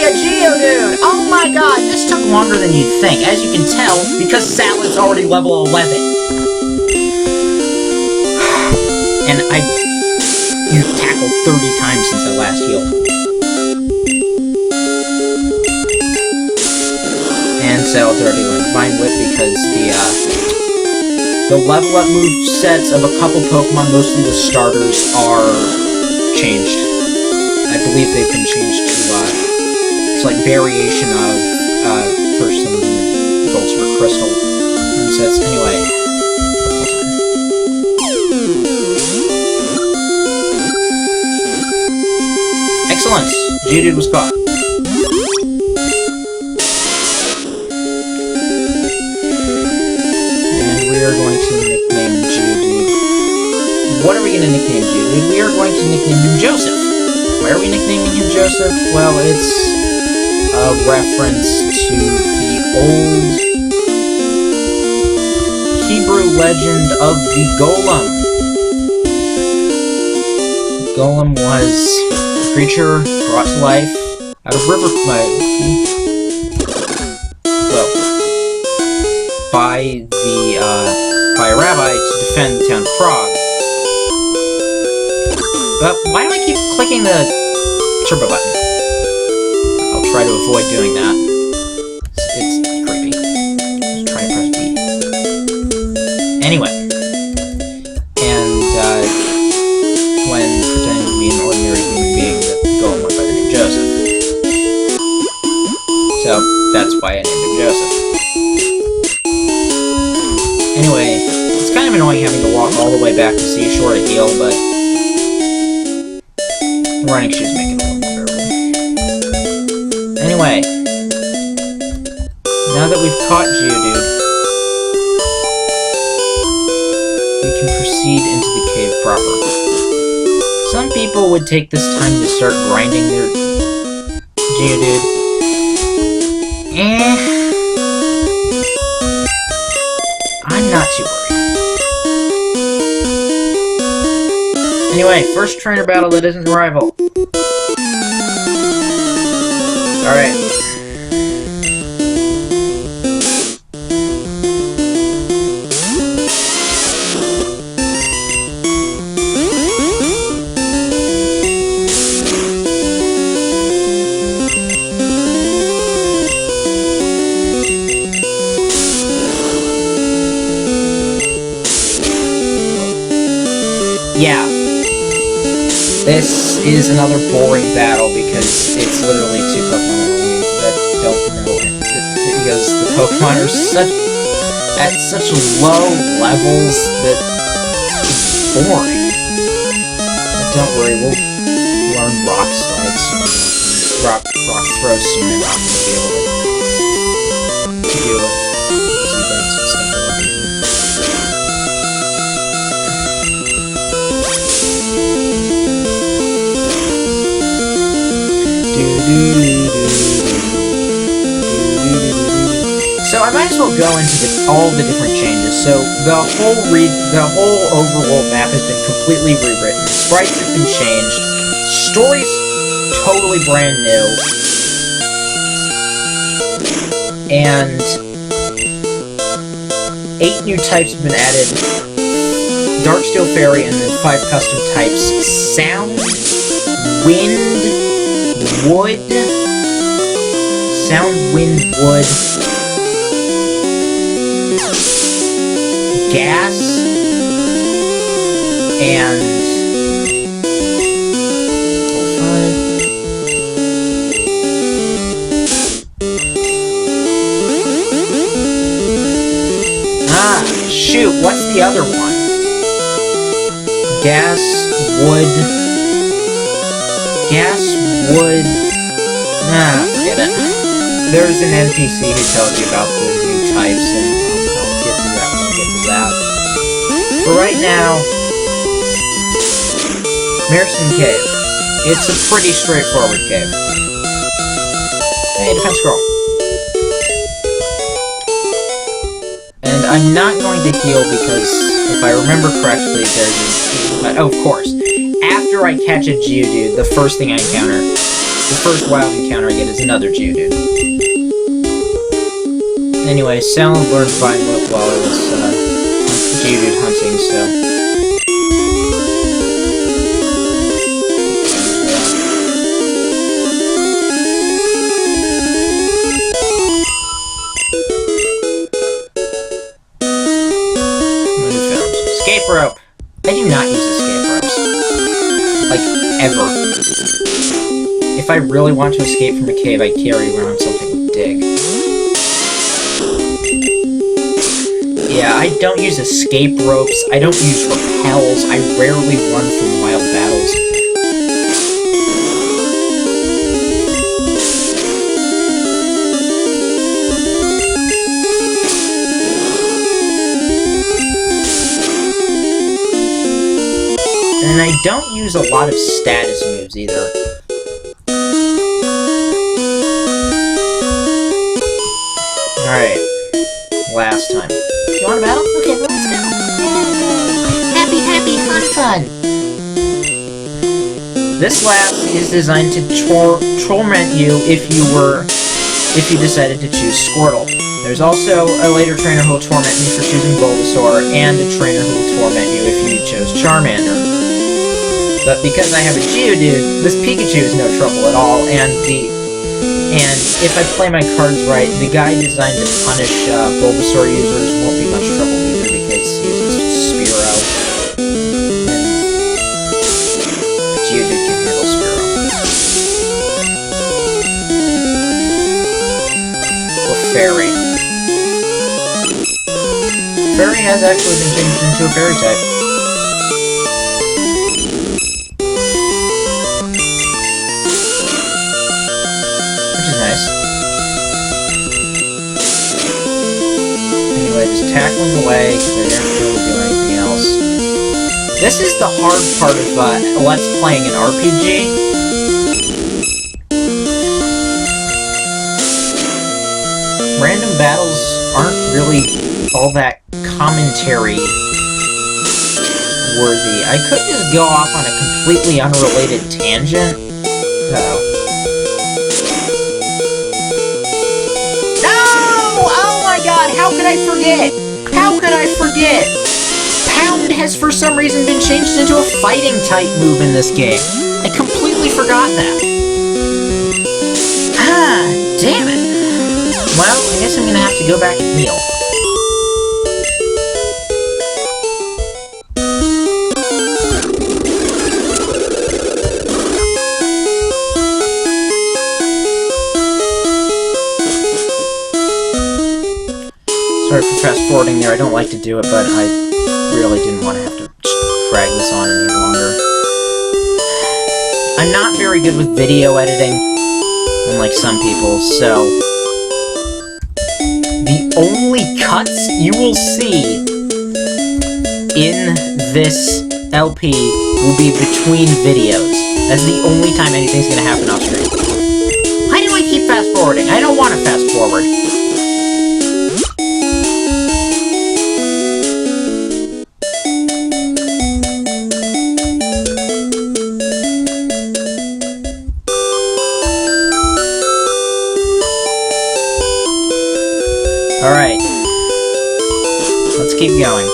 finally a Geodude! Oh my god, this took longer than you'd think, as you can tell, because Salad's already level 11. And you've tackled 30 times since I last healed. And Salad's already learned Vine Whip because the level up move sets of a couple Pokemon, mostly the starters, are changed. I believe they've been changed to, it's like variation of, for some Goldstar Crystal sets. Anyway. Excellent! Geodude was caught. We are going to nickname Geodude. What are we going to nickname Geodude? We are going to nickname him Joseph. Why are we nicknaming him Joseph? Well, it's a reference to the old Hebrew legend of the Golem. Golem was a creature brought to life out of river by a rabbi to defend the town of Prague. But why do I keep clicking the turbo button? I'll try to avoid doing that. It's creepy. Just try to press B. Anyway. And, when pretending to be an ordinary human being, the golem went by the name Joseph. So, that's why I named him Joseph. Anyway, it's kind of annoying having to walk all the way back to Seashore to heal, but running shoes make it a little more bearable. Anyway, now that we've caught Geodude, we can proceed into the cave proper. Some people would take this time to start grinding their Geodude. I'm not too worried. Anyway, first trainer battle that isn't a rival. Alright. Yeah. This is another boring battle because it's literally two Pokemon that don't know it. Because the Pokemon are at such low levels that it's boring. But don't worry, we'll learn Rock Slide soon. Rock Throw soon, and Rock will be able to do it. So I might as well go into all the different changes. So the whole overworld map has been completely rewritten. Sprites have been changed. Story's totally brand new. And 8 new types have been added. Darksteel Fairy and then 5 custom types. Sound, Wind, Wood, Sound, Wind, Wood, Gas, and shoot, what's the other one? Gas, Wood, forget it. There's an NPC who tells you about the new types, and I'll get to that when I get to that. But right now, Merson Cave. It's a pretty straightforward cave. Hey, defense scroll. And I'm not going to heal because, if I remember correctly, there's... oh, of course. After I catch a Geodude, the first thing I encounter the first wild encounter I get is another Geodude. Anyway, Salem learned Vine Whip while I was Geodude hunting, so... Escape rope! I do not use escape ropes. Like, ever. If I really want to escape from a cave, I carry around something with dig. Yeah, I don't use escape ropes, I don't use repels, I rarely run from wild battles. And I don't use a lot of status moves either. Alright. Last time. You want a battle? Okay, let's go. Yay! Happy, happy, fun, fun! This lab is designed to torment you if you decided to choose Squirtle. There's also a later trainer who will torment me for choosing Bulbasaur, and a trainer who will torment you if you chose Charmander. But because I have a Geodude, this Pikachu is no trouble at all, and if I play my cards right, the guy designed to punish Bulbasaur users won't be much trouble either, because he uses Spearow. And Geodude can handle Spearow. Or Fairy. Fairy has actually been changed into a Fairy type. Just tackling away, because I didn't really do anything else. This is the hard part of Let's Playing an RPG. Random battles aren't really all that commentary worthy. I could just go off on a completely unrelated tangent. Uh-oh. How could I forget? How could I forget? Pound has for some reason been changed into a fighting type move in this game. I completely forgot that. Ah, damn it. Well, I guess I'm gonna have to go back and heal. Sorry for fast-forwarding there, I don't like to do it, but I really didn't want to have to drag this on any longer. I'm not very good with video editing, unlike some people, so... the only cuts you will see in this LP will be between videos. That's the only time anything's gonna happen off screen. Why do I keep fast-forwarding? I don't want to fast-forward. Alright. Let's keep going.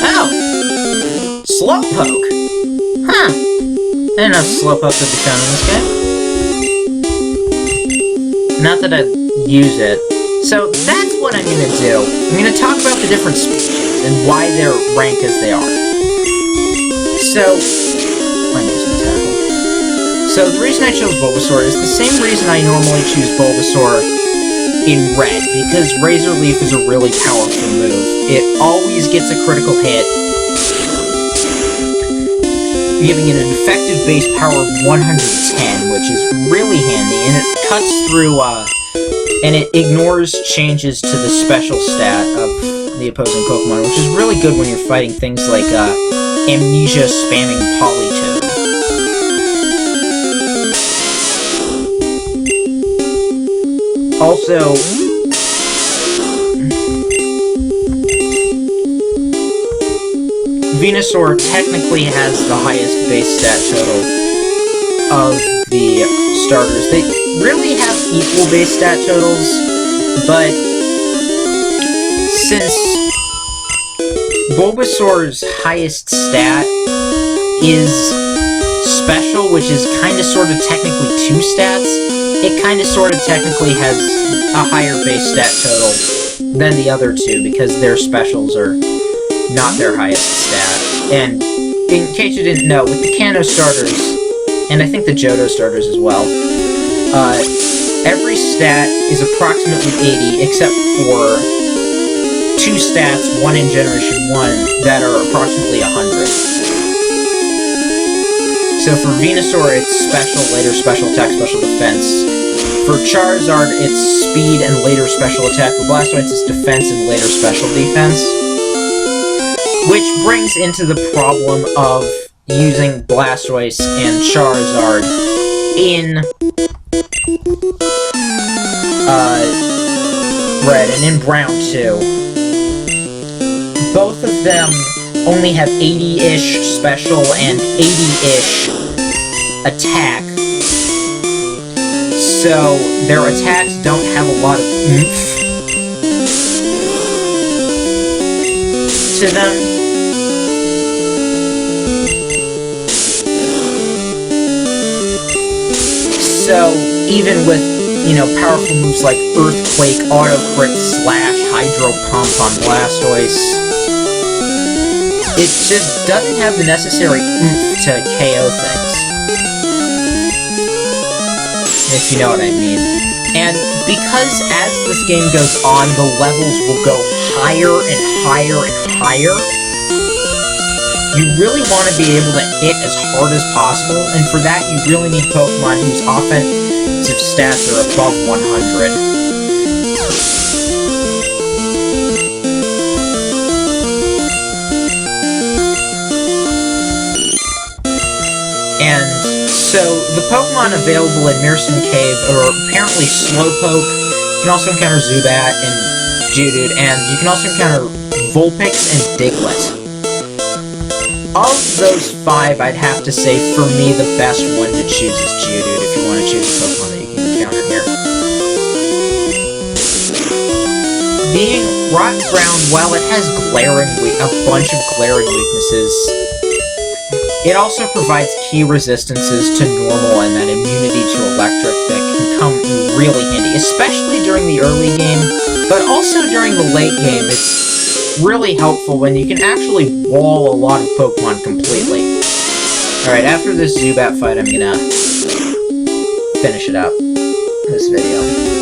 Oh! Slowpoke! Huh. I didn't know Slowpoke could be found in this game. Not that I'd use it. So, that's what I'm gonna do. I'm gonna talk about the different species and why they're ranked as they are. So... I'm using tackle. So, the reason I chose Bulbasaur is the same reason I normally choose Bulbasaur in red, because Razor Leaf is a really powerful move. It always gets a critical hit, giving it an effective base power of 110, which is really handy, and it cuts through, and it ignores changes to the special stat of the opposing Pokemon, which is really good when you're fighting things like, Amnesia spamming Politoed. Also, Venusaur technically has the highest base stat total of the starters, they really have equal base stat totals, but since Bulbasaur's highest stat is special, which is kind of sort of technically 2 stats, it kind of sort of technically has a higher base stat total than the other two, because their specials are not their highest stat. And in case you didn't know, with the Kanto starters, and I think the Johto starters as well, every stat is approximately 80, except for 2 stats, one in Generation 1, that are approximately 100. So for Venusaur, it's special, later special attack, special defense. For Charizard, it's speed and later special attack. For Blastoise, it's defense and later special defense. Which brings into the problem of using Blastoise and Charizard in Red and in Brown too. Both of them only have 80-ish special and 80-ish attack. So their attacks don't have a lot of oomph to them. So even with, you know, powerful moves like Earthquake, Auto Crit, Slash, Hydro Pump on Blastoise, it just doesn't have the necessary oomph to KO things. If you know what I mean. And because as this game goes on, the levels will go higher and higher and higher, you really want to be able to hit as hard as possible, and for that you really need Pokemon whose offensive stats are above 100. And so, the Pokemon available in Merson Cave are apparently Slowpoke, you can also encounter Zubat and Geodude, and you can also encounter Vulpix and Diglett. Of those 5, I'd have to say, for me, the best one to choose is Geodude, if you want to choose a Pokemon that you can encounter here. Being rock brown, while it has a bunch of glaring weaknesses, it also provides key resistances to normal and that immunity to electric that can come in really handy, especially during the early game, but also during the late game. It's really helpful when you can actually wall a lot of Pokemon completely. Alright, after this Zubat fight, I'm gonna finish it up, this video.